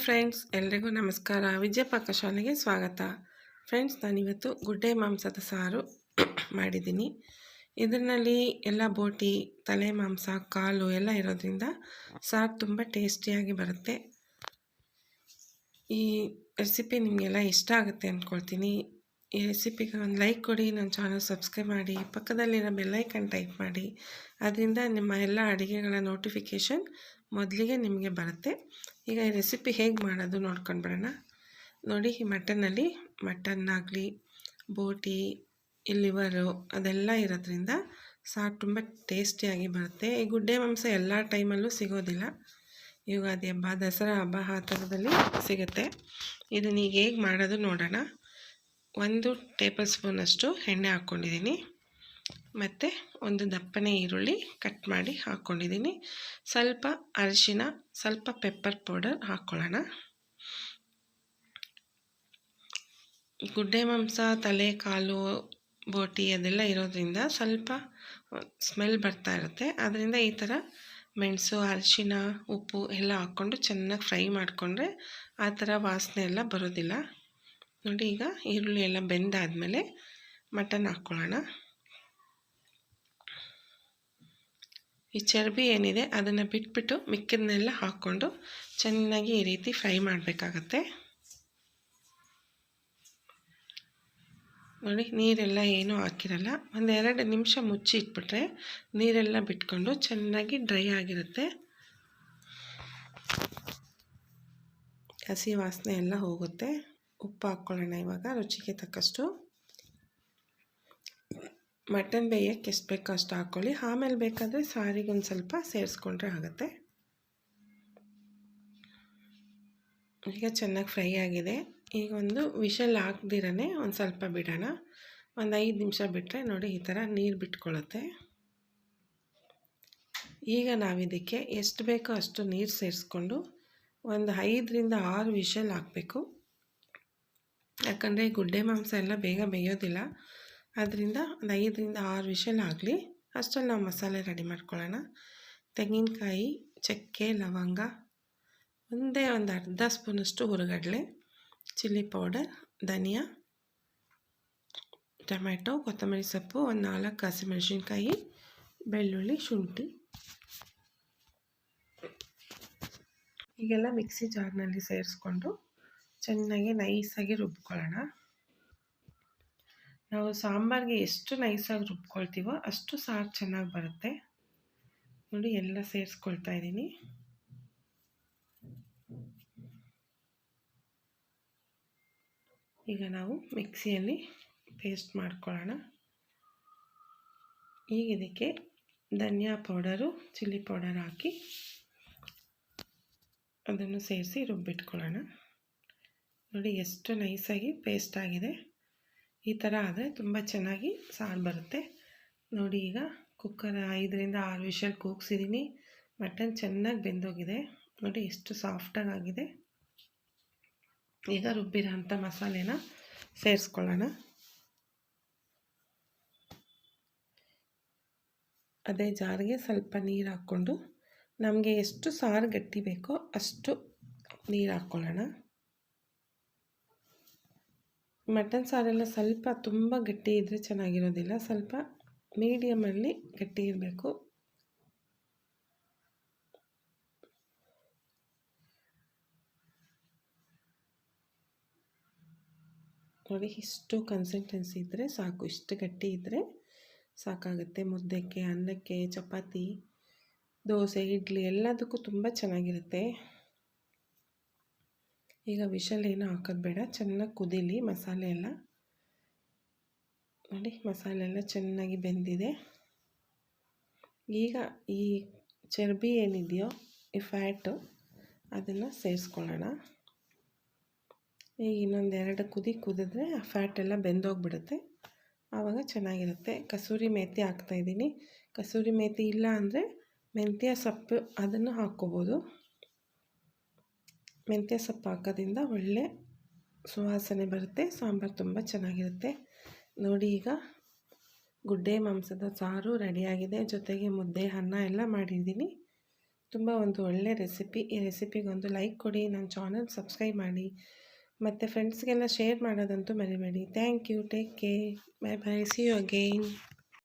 Friends, ಎಲ್ರಿಗೂ ನಮಸ್ಕಾರ. ವಿಜಯ ಪಾಕಶಾಲೆಗೆ ಸ್ವಾಗತ. ಫ್ರೆಂಡ್ಸ್, ನಾನಿವತ್ತು ಗುಡ್ಡೆ ಮಾಂಸದ ಸಾರು ಮಾಡಿದ್ದೀನಿ. ಇದರಲ್ಲಿ ಎಲ್ಲ ಬೋಟಿ, ತಲೆ ಮಾಂಸ, ಕಾಲು ಎಲ್ಲ ಇರೋದ್ರಿಂದ ಸಾರು ತುಂಬ ಟೇಸ್ಟಿಯಾಗಿ ಬರುತ್ತೆ. ಈ ರೆಸಿಪಿ ನಿಮಗೆಲ್ಲ ಇಷ್ಟ ಆಗುತ್ತೆ ಅಂದ್ಕೊಳ್ತೀನಿ. ಈ ರೆಸಿಪಿಗೆ ಒಂದು ಲೈಕ್ ಕೊಡಿ, ನನ್ನ ಚಾನಲ್ ಸಬ್ಸ್ಕ್ರೈಬ್ ಮಾಡಿ, ಪಕ್ಕದಲ್ಲಿರೋ ಬೆಲ್ಲೈಕನ್ ಟೈಪ್ ಮಾಡಿ. ಅದರಿಂದ ನಿಮ್ಮ ಎಲ್ಲ ಅಡುಗೆಗಳ ನೋಟಿಫಿಕೇಷನ್ ಮೊದಲಿಗೆ ನಿಮಗೆ ಬರುತ್ತೆ. ಈಗ ಈ ರೆಸಿಪಿ ಹೇಗೆ ಮಾಡೋದು ನೋಡ್ಕೊಂಡು ಬರೋಣ. ನೋಡಿ, ಈ ಮಟನ್ ಆಗಲಿ, ಬೋಟಿ, ಲಿವರು ಅದೆಲ್ಲ ಇರೋದ್ರಿಂದ ಸಾರು ತುಂಬ ಟೇಸ್ಟಿಯಾಗಿ ಬರುತ್ತೆ. ಈ ಗುಡ್ಡೆ ಮಾಂಸ ಎಲ್ಲ ಟೈಮಲ್ಲೂ ಸಿಗೋದಿಲ್ಲ. ಯುಗಾದಿ ಹಬ್ಬ, ದಸರಾ ಹಬ್ಬ ಆ ಥರದಲ್ಲಿ ಸಿಗುತ್ತೆ. ಇದನ್ನ ಈಗ ಹೇಗೆ ಮಾಡೋದು ನೋಡೋಣ. 1 ಟೇಬಲ್ ಸ್ಪೂನಷ್ಟು ಎಣ್ಣೆ ಹಾಕ್ಕೊಂಡಿದ್ದೀನಿ. ಮತ್ತು ಒಂದು ದಪ್ಪನೆ ಈರುಳ್ಳಿ ಕಟ್ ಮಾಡಿ ಹಾಕ್ಕೊಂಡಿದ್ದೀನಿ. ಸ್ವಲ್ಪ ಅರಿಶಿನ, ಸ್ವಲ್ಪ ಪೆಪ್ಪರ್ ಪೌಡರ್ ಹಾಕ್ಕೊಳ್ಳೋಣ. ಗುಡ್ಡೆ ಮಾಂಸ, ತಲೆ, ಕಾಲು, ಬೋಟಿ ಅದೆಲ್ಲ ಇರೋದ್ರಿಂದ ಸ್ವಲ್ಪ ಸ್ಮೆಲ್ ಬರ್ತಾ ಇರುತ್ತೆ. ಅದರಿಂದ ಈ ಥರ ಮೆಣಸು, ಅರಿಶಿನ, ಉಪ್ಪು ಎಲ್ಲ ಹಾಕ್ಕೊಂಡು ಚೆನ್ನಾಗಿ ಫ್ರೈ ಮಾಡಿಕೊಂಡ್ರೆ ಆ ಥರ ವಾಸನೆ ಎಲ್ಲ ಬರೋದಿಲ್ಲ. ನೋಡಿ, ಈಗ ಈರುಳ್ಳಿ ಎಲ್ಲ ಬೆಂದಾದಮೇಲೆ ಮಟನ್ ಹಾಕ್ಕೊಳ್ಳೋಣ. ಈ ಚರ್ಬಿ ಏನಿದೆ ಅದನ್ನು ಬಿಟ್ಬಿಟ್ಟು ಮಿಕ್ಕಿದನ್ನೆಲ್ಲ ಹಾಕ್ಕೊಂಡು ಚೆನ್ನಾಗಿ ಈ ರೀತಿ ಫ್ರೈ ಮಾಡಬೇಕಾಗತ್ತೆ. ನೋಡಿ, ನೀರೆಲ್ಲ ಏನೂ ಹಾಕಿರಲ್ಲ. 1-2 ನಿಮಿಷ ಮುಚ್ಚಿ ಇಟ್ಬಿಟ್ರೆ ನೀರೆಲ್ಲ ಬಿಟ್ಕೊಂಡು ಚೆನ್ನಾಗಿ ಡ್ರೈ ಆಗಿರುತ್ತೆ. ಹಸಿ ವಾಸನೆ ಎಲ್ಲ ಹೋಗುತ್ತೆ. ಉಪ್ಪು ಹಾಕ್ಕೊಳ್ಳೋಣ. ಇವಾಗ ರುಚಿಗೆ ತಕ್ಕಷ್ಟು. ಮಟನ್ ಬೇಯಕ್ಕೆ ಎಷ್ಟು ಬೇಕೋ ಅಷ್ಟು ಹಾಕ್ಕೊಳ್ಳಿ. ಆಮೇಲೆ ಬೇಕಾದರೆ ಸಾರಿಗೊಂದು ಸ್ವಲ್ಪ ಸೇರಿಸ್ಕೊಂಡ್ರೆ ಆಗುತ್ತೆ. ಈಗ ಚೆನ್ನಾಗಿ ಫ್ರೈ ಆಗಿದೆ. ಈಗ ಒಂದು ವಿಷಲ್ ಹಾಕ್ದಿರೇ ಒಂದು ಸ್ವಲ್ಪ ಬಿಡೋಣ. 5 ನಿಮಿಷ ಬಿಟ್ಟರೆ ನೋಡಿ ಈ ಥರ ನೀರು ಬಿಟ್ಕೊಳ್ಳುತ್ತೆ. ಈಗ ನಾವಿದಕ್ಕೆ ಎಷ್ಟು ಬೇಕೋ ಅಷ್ಟು ನೀರು ಸೇರಿಸ್ಕೊಂಡು ಒಂದು 5-6 ವಿಷಲ್ ಹಾಕಬೇಕು. ಯಾಕಂದರೆ ಗುಡ್ಡೆ ಮಾಂಸ ಎಲ್ಲ ಬೇಗ ಬೇಯೋದಿಲ್ಲ. ಅದರಿಂದ ಒಂದು 5-6 ವಿಷಲ್ ಆಗಲಿ. ಅಷ್ಟರಲ್ಲಿ ನಾವು ಮಸಾಲೆ ರೆಡಿ ಮಾಡ್ಕೊಳ್ಳೋಣ. ತೆಂಗಿನಕಾಯಿ, ಚಕ್ಕೆ, ಲವಂಗ, ಒಂದು ಅರ್ಧ ಸ್ಪೂನಷ್ಟು ಹುರಿಗಡಲೆ, ಚಿಲ್ಲಿ ಪೌಡರ್, ಧನಿಯಾ, ಟೊಮೆಟೊ, ಕೊತ್ತಂಬರಿ ಸೊಪ್ಪು, 4 ಹಸಿಮೆಣಸಿನ್ಕಾಯಿ, ಬೆಳ್ಳುಳ್ಳಿ, ಶುಂಠಿ ಈಗೆಲ್ಲ ಮಿಕ್ಸಿ ಜಾರ್ನಲ್ಲಿ ಸೇರಿಸ್ಕೊಂಡು ಚೆನ್ನಾಗಿ ನೈಸಾಗಿ ರುಬ್ಕೊಳ್ಳೋಣ. ನಾವು ಸಾಂಬಾರಿಗೆ ಎಷ್ಟು ನೈಸಾಗಿ ರುಬ್ಕೊಳ್ತೀವೋ ಅಷ್ಟು ಸಾರು ಚೆನ್ನಾಗಿ ಬರುತ್ತೆ. ನೋಡಿ, ಎಲ್ಲ ಸೇರಿಸ್ಕೊಳ್ತಾ ಇದ್ದೀನಿ. ಈಗ ನಾವು ಮಿಕ್ಸಿಯಲ್ಲಿ ಪೇಸ್ಟ್ ಮಾಡ್ಕೊಳ್ಳೋಣ. ಈಗ ಇದಕ್ಕೆ ಧನಿಯಾ ಪೌಡರು, ಚಿಲ್ಲಿ ಪೌಡರ್ ಹಾಕಿ ಅದನ್ನು ಸೇರಿಸಿ ರುಬ್ಬಿಟ್ಕೊಳ್ಳೋಣ. ನೋಡಿ, ಎಷ್ಟು ನೈಸಾಗಿ ಪೇಸ್ಟ್ ಆಗಿದೆ. ಈ ಥರ ಆದರೆ ತುಂಬ ಚೆನ್ನಾಗಿ ಸಾರು ಬರುತ್ತೆ. ನೋಡಿ, ಈಗ ಕುಕ್ಕರ್ 5-6 ವಿಷಲ್ ಕೂಗಿಸಿದ್ದೀನಿ. ಮಟನ್ ಚೆನ್ನಾಗಿ ಬೆಂದೋಗಿದೆ. ನೋಡಿ, ಎಷ್ಟು ಸಾಫ್ಟಾಗಿ ಆಗಿದೆ. ಈಗ ರುಬ್ಬಿರೋ ಅಂಥ ಮಸಾಲೆನ ಸೇರಿಸ್ಕೊಳ್ಳೋಣ. ಅದೇ ಜಾರಿಗೆ ಸ್ವಲ್ಪ ನೀರು ಹಾಕ್ಕೊಂಡು ನಮಗೆ ಎಷ್ಟು ಸಾರು ಗಟ್ಟಿ ಬೇಕೋ ಅಷ್ಟು ನೀರು ಹಾಕ್ಕೊಳ್ಳೋಣ. ಮಟನ್ ಸಾರೆಲ್ಲ ಸ್ವಲ್ಪ ತುಂಬ ಗಟ್ಟಿ ಇದ್ದರೆ ಚೆನ್ನಾಗಿರೋದಿಲ್ಲ. ಸ್ವಲ್ಪ ಮೀಡಿಯಮಲ್ಲಿ ಗಟ್ಟಿ ಇರಬೇಕು. ನೋಡಿ, ಇಷ್ಟು ಕನ್ಸಿಸ್ಟೆನ್ಸಿ ಇದ್ದರೆ ಸಾಕು. ಇಷ್ಟು ಗಟ್ಟಿ ಇದ್ದರೆ ಸಾಕಾಗುತ್ತೆ. ಮುದ್ದೆಗೆ, ಅನ್ನಕ್ಕೆ, ಚಪಾತಿ, ದೋಸೆ, ಇಡ್ಲಿ ಎಲ್ಲದಕ್ಕೂ ತುಂಬ ಚೆನ್ನಾಗಿರುತ್ತೆ. ಈಗ ವಿಷಲ್ ಏನೂ ಹಾಕೋದು ಬೇಡ. ಚೆನ್ನಾಗಿ ಕುದೀಲಿ ಮಸಾಲೆ ಎಲ್ಲ. ನೋಡಿ, ಮಸಾಲೆ ಎಲ್ಲ ಚೆನ್ನಾಗಿ ಬೆಂದಿದೆ. ಈಗ ಈ ಚರ್ಬಿ ಏನಿದೆಯೋ, ಈ ಫ್ಯಾಟು, ಅದನ್ನು ಸೇರಿಸ್ಕೊಳ್ಳೋಣ. ಈಗ ಇನ್ನೊಂದು 2 ಕುದಿದ್ರೆ ಆ ಫ್ಯಾಟೆಲ್ಲ ಬೆಂದೋಗ್ಬಿಡುತ್ತೆ. ಆವಾಗ ಚೆನ್ನಾಗಿರುತ್ತೆ. ಕಸೂರಿ ಮೇಥಿ ಹಾಕ್ತಾಯಿದ್ದೀನಿ. ಕಸೂರಿ ಮೇಥಿ ಇಲ್ಲ ಅಂದರೆ ಮೆಂತ್ಯ ಸೊಪ್ಪು ಅದನ್ನು ಹಾಕ್ಕೋಬೋದು. ಮೆಂತ್ಯ ಸೊಪ್ಪು ಹಾಕೋದ್ರಿಂದ ಒಳ್ಳೆ ಸುವಾಸನೆ ಬರುತ್ತೆ. ಸಾಂಬಾರು ತುಂಬ ಚೆನ್ನಾಗಿರುತ್ತೆ. ನೋಡಿ, ಈಗ ಗುಡ್ಡೆ ಮಾಂಸದ ಸಾರು ರೆಡಿಯಾಗಿದೆ. ಜೊತೆಗೆ ಮುದ್ದೆ, ಅನ್ನ ಎಲ್ಲ ಮಾಡಿದ್ದೀನಿ. ತುಂಬ ಒಂದು ಒಳ್ಳೆ ರೆಸಿಪಿ. ಈ ರೆಸಿಪಿಗೊಂದು ಲೈಕ್ ಕೊಡಿ, ನನ್ನ ಚಾನಲ್ ಸಬ್ಸ್ಕ್ರೈಬ್ ಮಾಡಿ ಮತ್ತು ಫ್ರೆಂಡ್ಸ್ಗೆಲ್ಲ ಶೇರ್ ಮಾಡೋದಂತೂ ಮರಿಬೇಡಿ. Thank you. Take care. Bye bye. See you again.